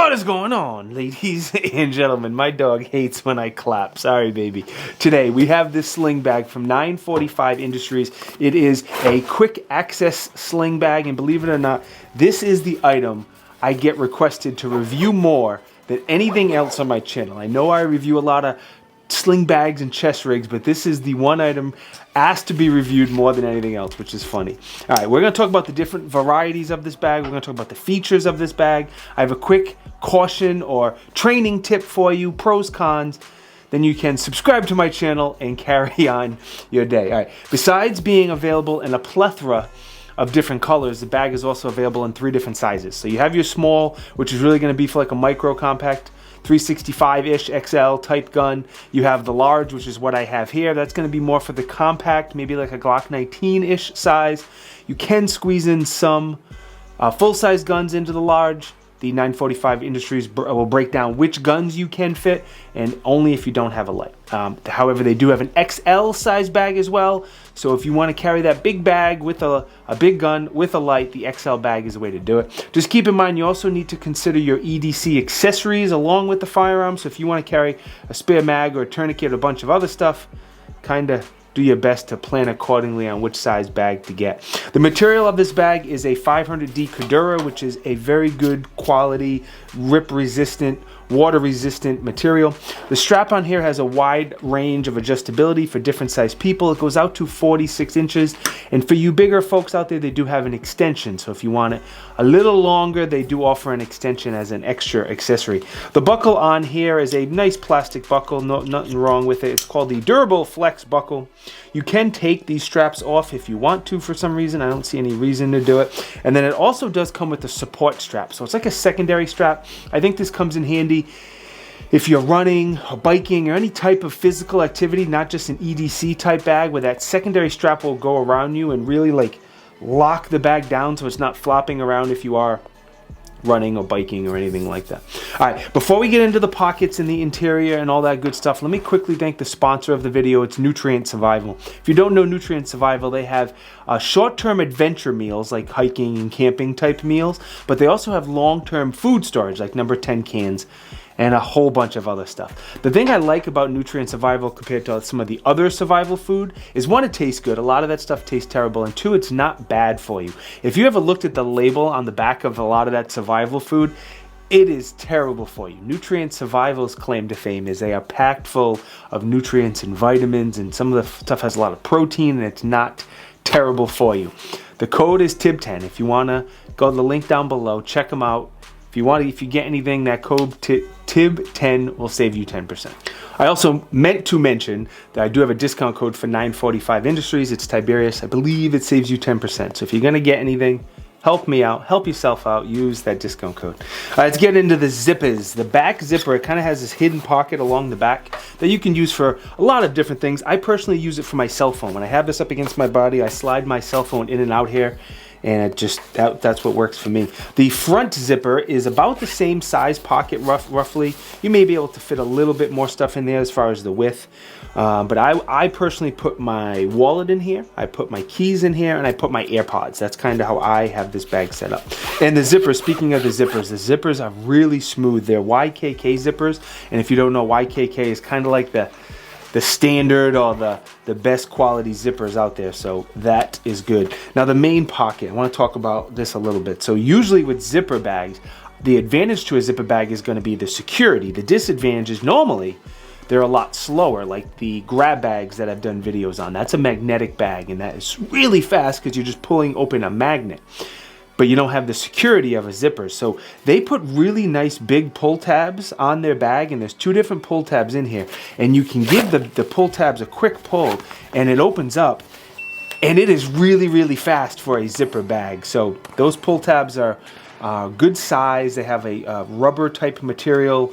What is going on, ladies and gentlemen? My dog hates when I clap. Sorry, baby. Today, we have this sling bag from 945 Industries. It is a quick access sling bag, and believe it or not, this is the item I get requested to review more than anything else on my channel. I know I review a lot of sling bags and chest rigs, but this is the one item asked to be reviewed more than anything else, which is funny. All right, we're going to talk about the different varieties of this bag. We're going to talk about the features of this bag. I have a quick caution or training tip for you, pros, cons. Then you can subscribe to my channel and carry on your day. All right, besides being available in a plethora of different colors, the bag is also available in 3 different sizes. So you have your small, which is really going to be for like a micro compact 365-ish XL type gun. You have the large, which is what I have here. That's going to be more for the compact, maybe like a Glock 19-ish size. You can squeeze in some full-size guns into the large. The 945 Industries will break down which guns you can fit, and only if you don't have a light. However, they do have an XL size bag as well. So if you want to carry that big bag with a big gun with a light, the XL bag is the way to do it. Just keep in mind, you also need to consider your EDC accessories along with the firearm. So if you want to carry a spare mag or a tourniquet or a bunch of other stuff, kind of do your best to plan accordingly on which size bag to get. The material of this bag is a 500D Cordura, which is a very good quality, rip resistant, water resistant material. The strap on here has a wide range of adjustability for different size people. It goes out to 46 inches, and for you bigger folks out there, they do have an extension. So if you want it a little longer, they do offer an extension as an extra accessory. The buckle on here is a nice plastic buckle, nothing wrong with it. It's called the Durable Flex buckle. You can take these straps off if you want to for some reason. I don't see any reason to do it. And then it also does come with a support strap. So it's like a secondary strap. I think this comes in handy if you're running or biking or any type of physical activity, not just an EDC type bag, where that secondary strap will go around you and really like lock the bag down so it's not flopping around if you are running or biking or anything like that. All right, before we get into the pockets and the interior and all that good stuff, let me quickly thank the sponsor of the video. It's Nutrient Survival. If you don't know Nutrient Survival, they have short-term adventure meals like hiking and camping type meals, but they also have long-term food storage like number 10 cans and a whole bunch of other stuff. The thing I like about Nutrient Survival compared to some of the other survival food is, 1, it tastes good. A lot of that stuff tastes terrible, and 2, it's not bad for you. If you ever looked at the label on the back of a lot of that survival food, it is terrible for you. Nutrient Survival's claim to fame is they are packed full of nutrients and vitamins, and some of the stuff has a lot of protein, and it's not terrible for you. The code is TIB10. If you wanna go to the link down below, check them out. If you get anything, that code TIB10 will save you 10%. I also meant to mention that I do have a discount code for 945 Industries. It's Tiberious. I believe it saves you 10%. So if you're gonna get anything, help me out, help yourself out, use that discount code. All right, let's get into the zippers. The back zipper, it kind of has this hidden pocket along the back that you can use for a lot of different things. I personally use it for my cell phone. When I have this up against my body, I slide my cell phone in and out here, and it just that's what works for me. The front zipper is about the same size pocket roughly. You may be able to fit a little bit more stuff in there as far as the width, but I personally put my wallet in here, I put my keys in here, and I put my AirPods. That's kind of how I have this bag set up. And the zipper, speaking of the zippers are really smooth. They're YKK zippers, and if you don't know, YKK is kind of like the standard or the best quality zippers out there, so that is good. Now the main pocket, I want to talk about this a little bit. So usually with zipper bags, the advantage to a zipper bag is going to be the security. The disadvantage is normally they're a lot slower, like the grab bags that I've done videos on. That's a magnetic bag, and that is really fast because you're just pulling open a magnet, but you don't have the security of a zipper. So they put really nice big pull tabs on their bag, and there's 2 different pull tabs in here, and you can give the pull tabs a quick pull and it opens up, and it is really fast for a zipper bag. So those pull tabs are good size. They have a rubber type material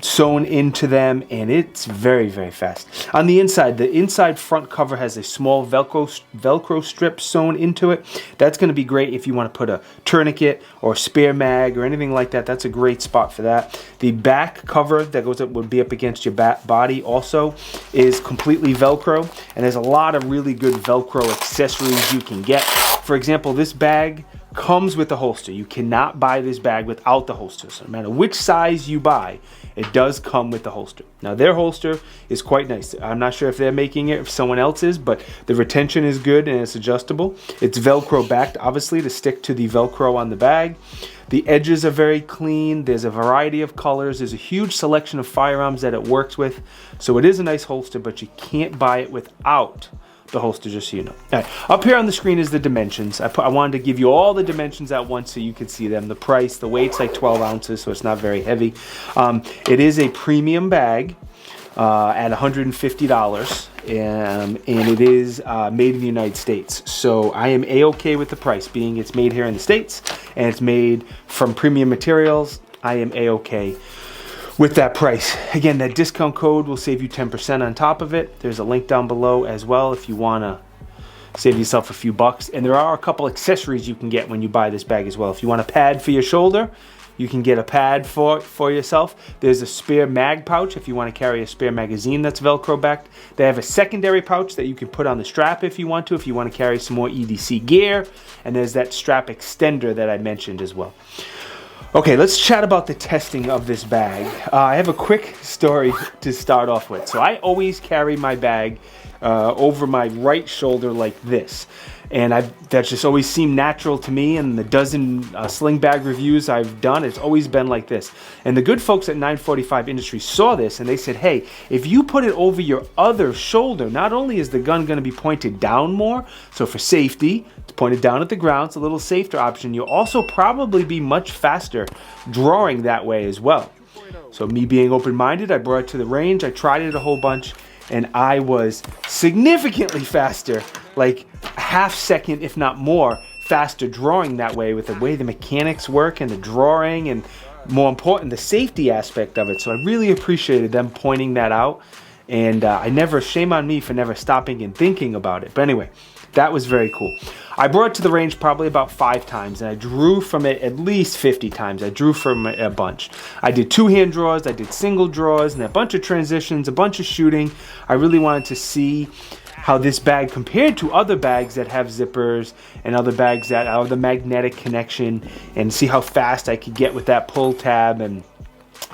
sewn into them, and it's very fast. On the inside front cover has a small Velcro strip sewn into it. That's going to be great if you want to put a tourniquet or spare mag or anything like that. That's a great spot for that. The back cover that goes up would be up against your body also is completely Velcro, and there's a lot of really good Velcro accessories you can get. For example, this bag comes with the holster. You cannot buy this bag without the holster. So no matter which size you buy, it does come with the holster. Now their holster is quite nice. I'm not sure if they're making it, if someone else is, but the retention is good and it's adjustable. It's Velcro backed, obviously, to stick to the Velcro on the bag. The edges are very clean. There's a variety of colors. There's a huge selection of firearms that it works with. So it is a nice holster, but you can't buy it without the holster, just so you know. All right, up here on the screen is the dimensions. I wanted to give you all the dimensions at once so you could see them. The price, the weight's like 12 ounces, so it's not very heavy. It is a premium bag at $150, and it is made in the United States. So I am A-okay with the price, being it's made here in the States and it's made from premium materials. I am A-okay with that price. Again, that discount code will save you 10% on top of it. There's a link down below as well if you want to save yourself a few bucks. And there are a couple accessories you can get when you buy this bag as well. If you want a pad for your shoulder, you can get a pad for yourself. There's a spare mag pouch if you want to carry a spare magazine that's Velcro backed. They have a secondary pouch that you can put on the strap if you want to carry some more EDC gear. And there's that strap extender that I mentioned as well. Okay, let's chat about the testing of this bag. I have a quick story to start off with. So I always carry my bag over my right shoulder like this. And that's just always seemed natural to me, and the dozen sling bag reviews I've done, it's always been like this. And the good folks at 945 Industries saw this, and they said, hey, if you put it over your other shoulder, not only is the gun going to be pointed down more, so for safety, it's pointed down at the ground, it's a little safer option, you'll also probably be much faster drawing that way as well. So me being open-minded, I brought it to the range, I tried it a whole bunch, and I was significantly faster, like a half second, if not more, faster drawing that way with the way the mechanics work and the drawing and, more important, the safety aspect of it. So I really appreciated them pointing that out, and shame on me for never stopping and thinking about it. But anyway, that was very cool. I brought it to the range probably about 5 times, and I drew from it at least 50 times. I drew from it a bunch. I did 2-hand draws, I did single draws, and a bunch of transitions, a bunch of shooting. I really wanted to see how this bag compared to other bags that have zippers and other bags that have the magnetic connection, and see how fast I could get with that pull tab, and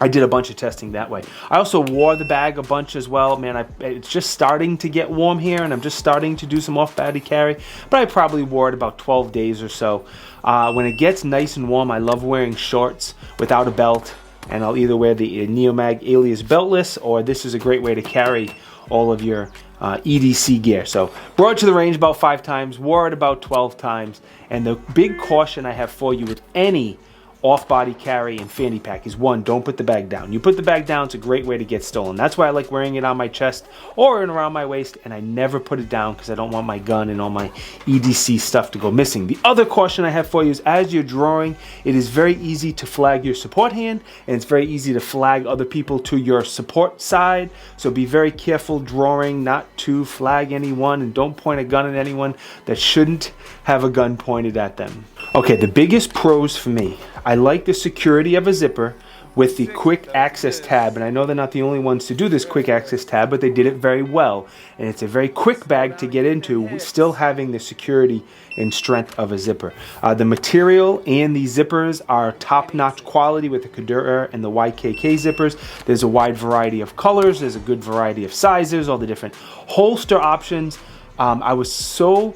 I did a bunch of testing that way. I also wore the bag a bunch as well. Man, it's just starting to get warm here, and I'm just starting to do some off-body carry, but I probably wore it about 12 days or so. When it gets nice and warm, I love wearing shorts without a belt, and I'll either wear the Neomag Alias beltless, or this is a great way to carry all of your EDC gear. So brought it to the range about 5 times, wore it about 12 times, and the big caution I have for you with any off-body carry and fanny pack is, 1, don't put the bag down. You put the bag down, it's a great way to get stolen. That's why I like wearing it on my chest or around my waist, and I never put it down because I don't want my gun and all my EDC stuff to go missing. The other caution I have for you is, as you're drawing, it is very easy to flag your support hand, and it's very easy to flag other people to your support side. So be very careful drawing not to flag anyone, and don't point a gun at anyone that shouldn't have a gun pointed at them. Okay, the biggest pros for me, I like the security of a zipper with the quick access tab, and I know they're not the only ones to do this quick access tab, but they did it very well, and it's a very quick bag to get into, still having the security and strength of a zipper. The material and the zippers are top-notch quality with the Cordura and the YKK zippers. There's a wide variety of colors, there's a good variety of sizes, all the different holster options. I was so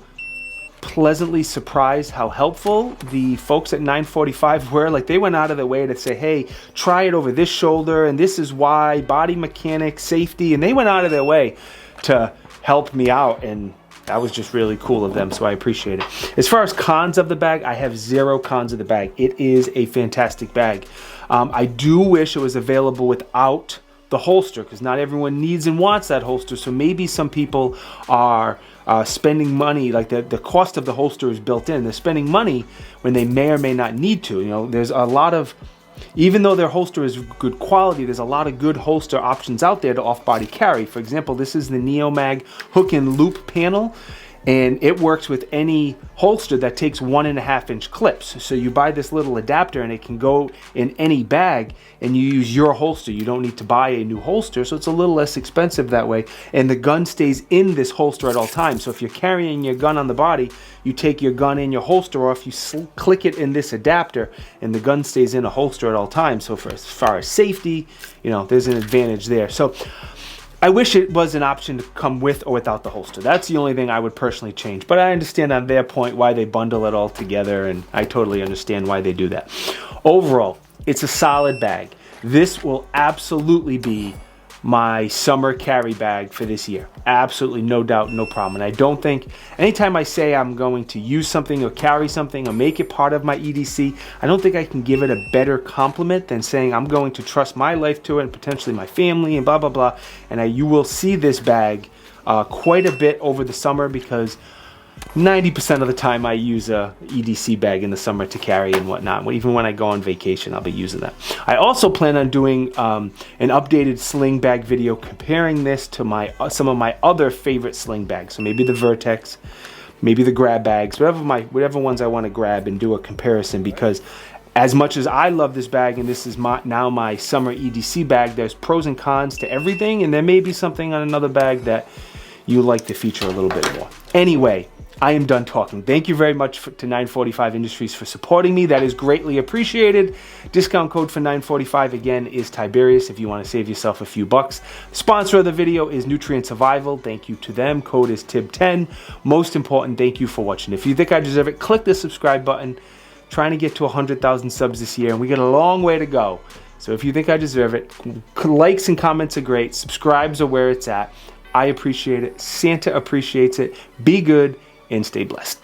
pleasantly surprised how helpful the folks at 945 were. Like, they went out of their way to say, hey, try it over this shoulder, and this is why, body mechanics, safety, and they went out of their way to help me out, and that was just really cool of them, so I appreciate it. As far as cons of the bag, I have 0 cons of the bag. It is a fantastic bag. I do wish it was available without the holster, because not everyone needs and wants that holster, so maybe some people are spending money, like the cost of the holster is built in. They're spending money when they may or may not need to. You know, there's a lot of, even though their holster is good quality, there's a lot of good holster options out there to off-body carry. For example, this is the Neomag hook and loop panel, and it works with any holster that takes 1.5 inch clips. So you buy this little adapter and it can go in any bag, and you use your holster. You don't need to buy a new holster, so it's a little less expensive that way. And the gun stays in this holster at all times. So if you're carrying your gun on the body, you take your gun in your holster off, you click it in this adapter, and the gun stays in a holster at all times. So for as far as safety, you know, there's an advantage there. So I wish it was an option to come with or without the holster. That's the only thing I would personally change. But I understand on their point why they bundle it all together, and I totally understand why they do that. Overall, it's a solid bag. This will absolutely be my summer carry bag for this year. Absolutely, no doubt, no problem. And I don't think, anytime I say I'm going to use something or carry something or make it part of my EDC, I don't think I can give it a better compliment than saying I'm going to trust my life to it and potentially my family and blah, blah, blah. And you will see this bag quite a bit over the summer, because 90% of the time I use a EDC bag in the summer to carry and whatnot. Even when I go on vacation, I'll be using that. I also plan on doing an updated sling bag video comparing this to some of my other favorite sling bags. So maybe the Vertex, maybe the grab bags, whatever ones I want to grab, and do a comparison, because as much as I love this bag, and this is now my summer EDC bag, there's pros and cons to everything, and there may be something on another bag that you like to feature a little bit more. Anyway, I am done talking. Thank you very much to 945 Industries for supporting me. That is greatly appreciated. Discount code for 945 again is Tiberious if you want to save yourself a few bucks. Sponsor of the video is Nutrient Survival. Thank you to them. Code is TIB10. Most important, thank you for watching. If you think I deserve it, click the subscribe button. Trying to get to 100,000 subs this year, and we got a long way to go. So if you think I deserve it, likes and comments are great. Subscribes are where it's at. I appreciate it. Santa appreciates it. Be good and stay blessed.